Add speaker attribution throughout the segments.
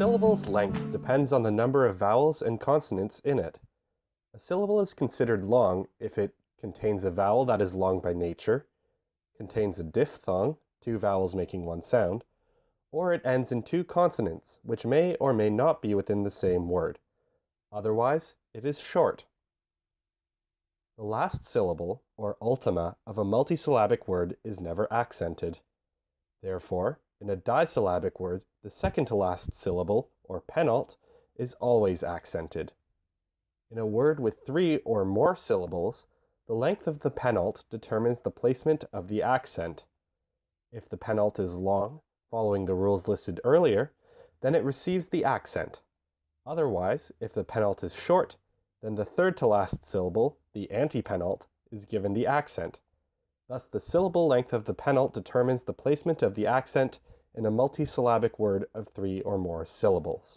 Speaker 1: syllable's length depends on the number of vowels and consonants in it. A syllable is considered long if it contains a vowel that is long by nature, contains a diphthong, two vowels making one sound, or it ends in two consonants, which may or may not be within the same word. Otherwise, it is short. The last syllable, or ultima, of a multisyllabic word is never accented. Therefore, in a disyllabic word, the second to last syllable, or penult, is always accented. In a word with three or more syllables, the length of the penult determines the placement of the accent. If the penult is long, following the rules listed earlier, then it receives the accent. Otherwise, if the penult is short, then the third to last syllable, the antepenult, is given the accent. Thus, the syllable length of the penult determines the placement of the accent in a multisyllabic word of three or more syllables.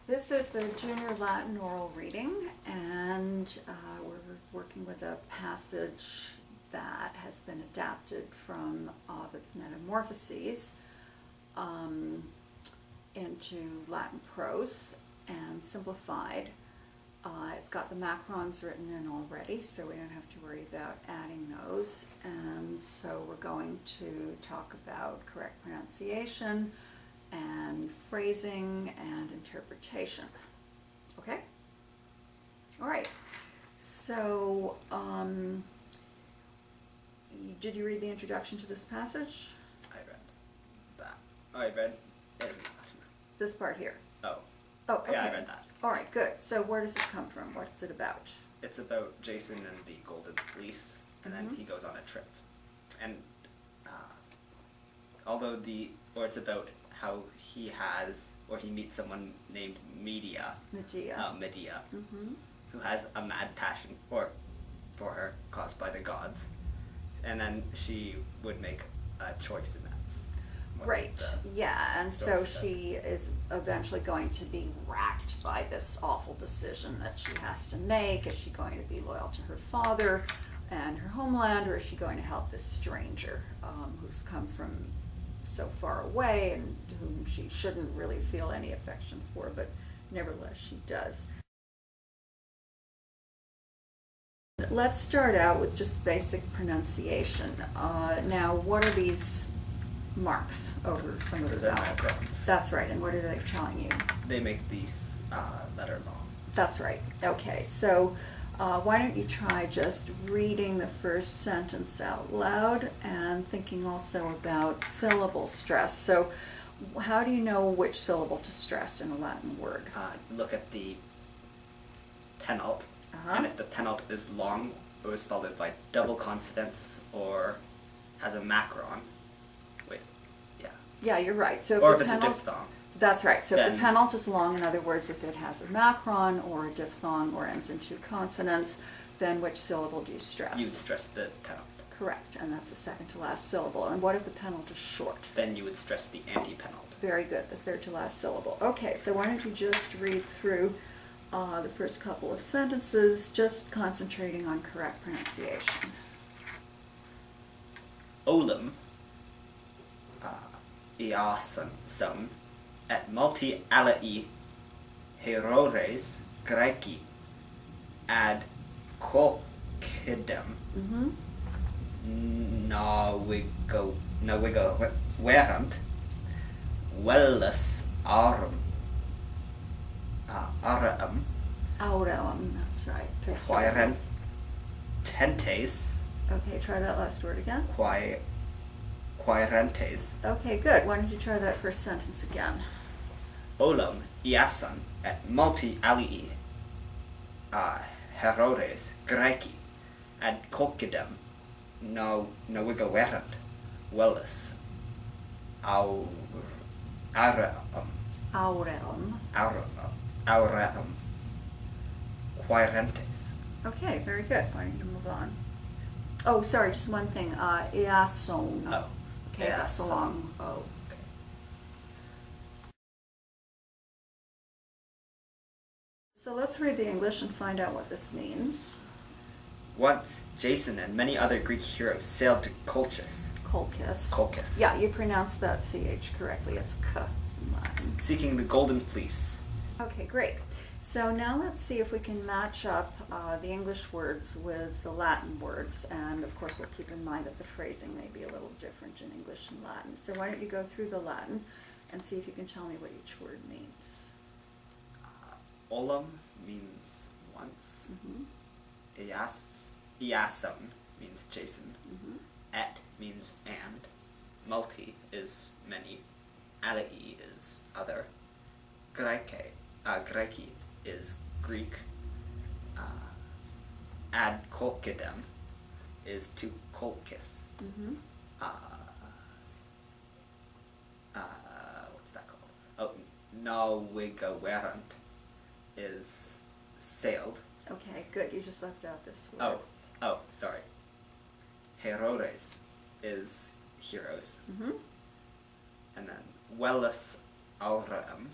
Speaker 2: This is the Junior Latin oral reading, and we're working with a passage that has been adapted from Ovid's Metamorphoses into Latin prose and simplified. It's got the macrons written in already, so we don't have to worry about adding those. And so we're going to talk about correct pronunciation and phrasing and interpretation. Okay? All right. So, did you read the introduction to this passage?
Speaker 3: I read that. I read it.
Speaker 2: This part here.
Speaker 3: Oh.
Speaker 2: Oh, okay.
Speaker 3: Yeah, I read that.
Speaker 2: All right, good. So where does this come from? What's it about?
Speaker 3: It's about Jason and the Golden Fleece, and then he goes on a trip. And it's about how he meets someone named Medea, who has a mad passion for her caused by the gods, and then she would make a choice, and that's
Speaker 2: right. Yeah, and so she is eventually going to be racked by this awful decision that she has to make. Is she going to be loyal to her father and her homeland, or is she going to help this stranger who's come from so far away and whom she shouldn't really feel any affection for, but nevertheless she does. Let's start out with just basic pronunciation. Now, what are these marks over some of the vowels?
Speaker 3: Macrons.
Speaker 2: That's right, and what are they telling you?
Speaker 3: They make these letter long.
Speaker 2: That's right. Okay, so why don't you try just reading the first sentence out loud and thinking also about syllable stress. So how do you know which syllable to stress in a Latin word?
Speaker 3: Look at the penult, and if the penult is long, it was followed by double consonants or has a macron. Wait, yeah.
Speaker 2: Yeah, you're right. So
Speaker 3: Or if it's a diphthong.
Speaker 2: That's right. So if
Speaker 3: Then-
Speaker 2: the penult is long, in other words, if it has a macron or a diphthong or ends in two consonants, then which syllable do you stress?
Speaker 3: You would stress the penult.
Speaker 2: Correct, and that's the second to last syllable. And what if the penult is short?
Speaker 3: Then you would stress the antepenult.
Speaker 2: Very good, the third to last syllable. Okay, so why don't you just read through the first couple of sentences, just concentrating on correct pronunciation.
Speaker 3: Olim, Allison, et multi alai herores Graeci ad quoquidem navigo verant vellus aurum aureum
Speaker 2: Aureum, that's right. Three
Speaker 3: quaerent
Speaker 2: syllables.
Speaker 3: tentes
Speaker 2: Okay, try that last word again.
Speaker 3: quaerentes
Speaker 2: Okay, good. Why don't you try that first sentence again?
Speaker 3: Olam iasan et multi alii herores Graeci ad quoquidem navigo verant vellus aureum
Speaker 2: Aureum.
Speaker 3: quaerentes.
Speaker 2: Okay, very good. Why don't you move on? Oh, sorry, just one thing. Iason.
Speaker 3: Oh.
Speaker 2: Okay, that's a
Speaker 3: Iason.
Speaker 2: long O. So let's read the English and find out what this means.
Speaker 3: Once Jason and many other Greek heroes sailed to Colchis.
Speaker 2: colchis.
Speaker 3: Colchis.
Speaker 2: Yeah, you pronounced that CH correctly. It's K in Latin.
Speaker 3: Seeking the golden fleece.
Speaker 2: Okay, great. So now let's see if we can match up the English words with the Latin words. And of course, we'll keep in mind that the phrasing may be a little different in English and Latin. So why don't you go through the Latin and see if you can tell me what each word means.
Speaker 3: Olim means once.
Speaker 2: Mm-hmm.
Speaker 3: Iason means Jason.
Speaker 2: Mm-hmm.
Speaker 3: Et means and. Multi is many. Alei is other. Graeki is Greek. Ad kolkidem is to kolkis.
Speaker 2: Mm-hmm.
Speaker 3: What's that called? Oh, navigerant is sailed.
Speaker 2: Okay, good. You just left out this word.
Speaker 3: Oh, sorry. Heroes is heroes.
Speaker 2: Mm-hmm.
Speaker 3: And then Wellus aurum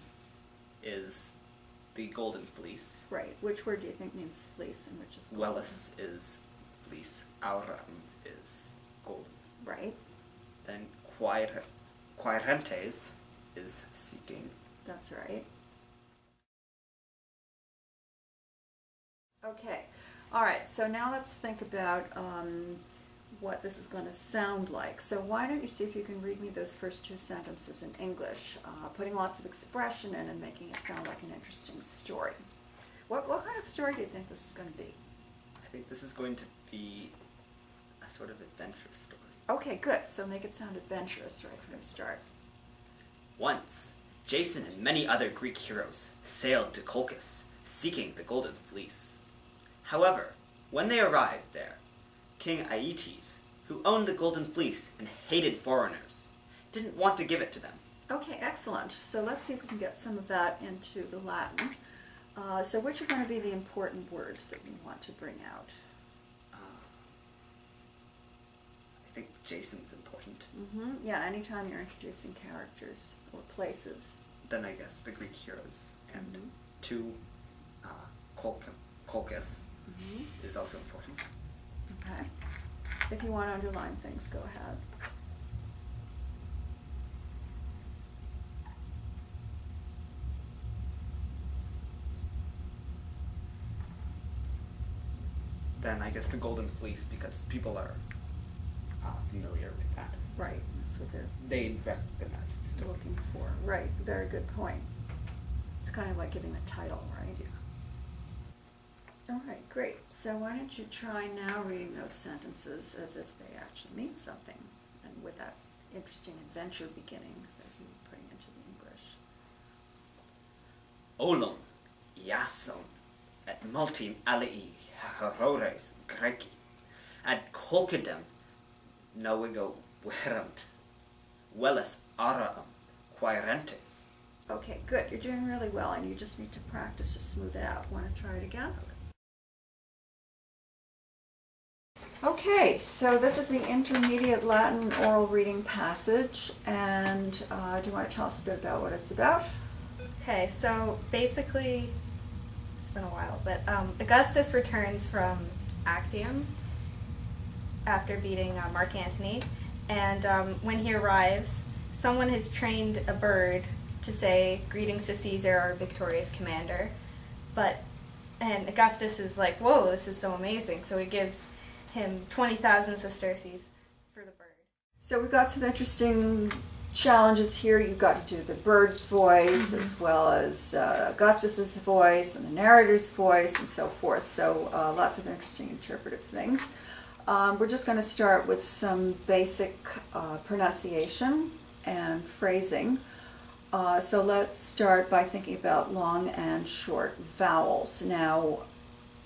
Speaker 3: is the golden fleece.
Speaker 2: Right. Which word do you think means fleece and which is golden?
Speaker 3: Wellus is fleece. Aurum is golden.
Speaker 2: Right.
Speaker 3: Then quirentes is seeking.
Speaker 2: That's right. Okay. All right. So now let's think about what this is going to sound like. So why don't you see if you can read me those first two sentences in English, putting lots of expression in and making it sound like an interesting story. What kind of story do you think this is going to be?
Speaker 3: I think this is going to be a sort of adventure story.
Speaker 2: Okay, good. So make it sound adventurous right from the start.
Speaker 3: Once, Jason and many other Greek heroes sailed to Colchis, seeking the golden fleece. However, when they arrived there, King Aeetes, who owned the golden fleece and hated foreigners, didn't want to give it to them.
Speaker 2: Okay, excellent. So let's see if we can get some of that into the Latin. So which are going to be the important words that we want to bring out?
Speaker 3: I think Jason's important.
Speaker 2: Mm-hmm. Yeah, anytime you're introducing characters or places.
Speaker 3: Then I guess the Greek heroes and
Speaker 2: Mm-hmm.
Speaker 3: to Colchis
Speaker 2: Mm-hmm.
Speaker 3: is also important.
Speaker 2: Okay. If you want to underline things, go ahead.
Speaker 3: Then I guess the golden fleece, because people are familiar with that.
Speaker 2: Right, that's what they're
Speaker 3: They recognize the story.
Speaker 2: looking for. Right, very good point. It's kind of like giving a title, right?
Speaker 3: Yeah.
Speaker 2: All right, great. So why don't you try now reading those sentences as if they actually mean something, and with that interesting adventure beginning that you were putting into the English.
Speaker 3: Olum, Iason, et multim alii heroes Graeci, ad colchidem navigo verant, velis aurum quirentes.
Speaker 2: Okay, good. You're doing really well, and you just need to practice to smooth it out. Want to try it again? Okay, so this is the intermediate Latin oral reading passage, and do you want to tell us a bit about what it's about?
Speaker 4: Okay, so basically, it's been a while, but Augustus returns from Actium after beating Mark Antony, and when he arrives, someone has trained a bird to say, "Greetings to Caesar, our victorious commander," and Augustus is like, "Whoa, this is so amazing," so he gives him 20,000 sesterces for the bird.
Speaker 2: So we've got some interesting challenges here. You've got to do the bird's voice as well as Augustus's voice and the narrator's voice and so forth. So lots of interesting interpretive things. We're just going to start with some basic pronunciation and phrasing. So let's start by thinking about long and short vowels. Now,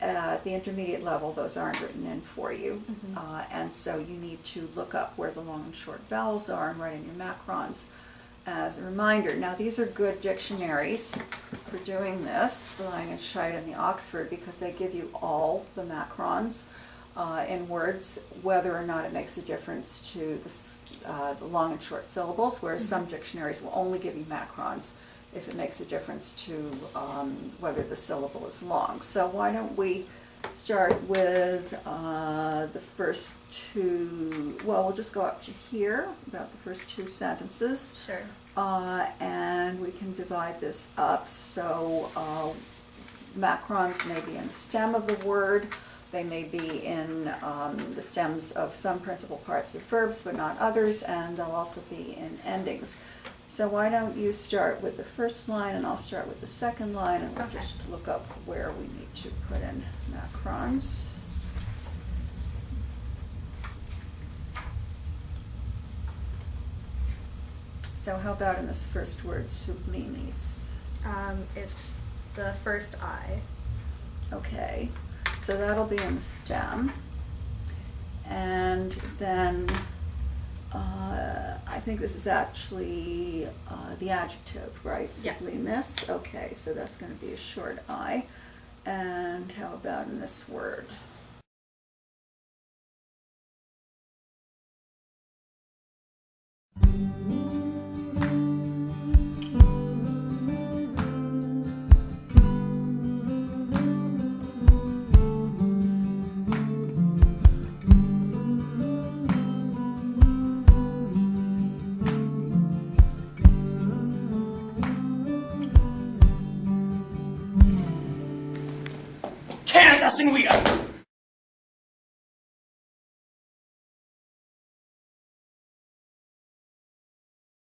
Speaker 2: at the intermediate level, those aren't written in for you, and so you need to look up where the long and short vowels are and write in your macrons as a reminder. Now, these are good dictionaries for doing this, the Lang and Scheid and the Oxford, because they give you all the macrons in words, whether or not it makes a difference to the long and short syllables, whereas some dictionaries will only give you macrons if it makes a difference to whether the syllable is long. So why don't we start with the first two, well, we'll just go up to here, about the first two sentences.
Speaker 4: Sure.
Speaker 2: And we can divide this up. So macrons may be in the stem of the word. They may be in the stems of some principal parts of verbs, but not others, and they'll also be in endings. So why don't you start with the first line, and I'll start with the second line, and we'll just look up where we need to put in macrons. So how about in this first word, sublimis?
Speaker 4: It's the first I.
Speaker 2: Okay, so that'll be in the stem. And then I think this is actually the adjective, right?
Speaker 4: Yeah.
Speaker 2: Sublimis. Okay, so that's going to be a short I. And how about in this word?
Speaker 3: Canus Assinguia!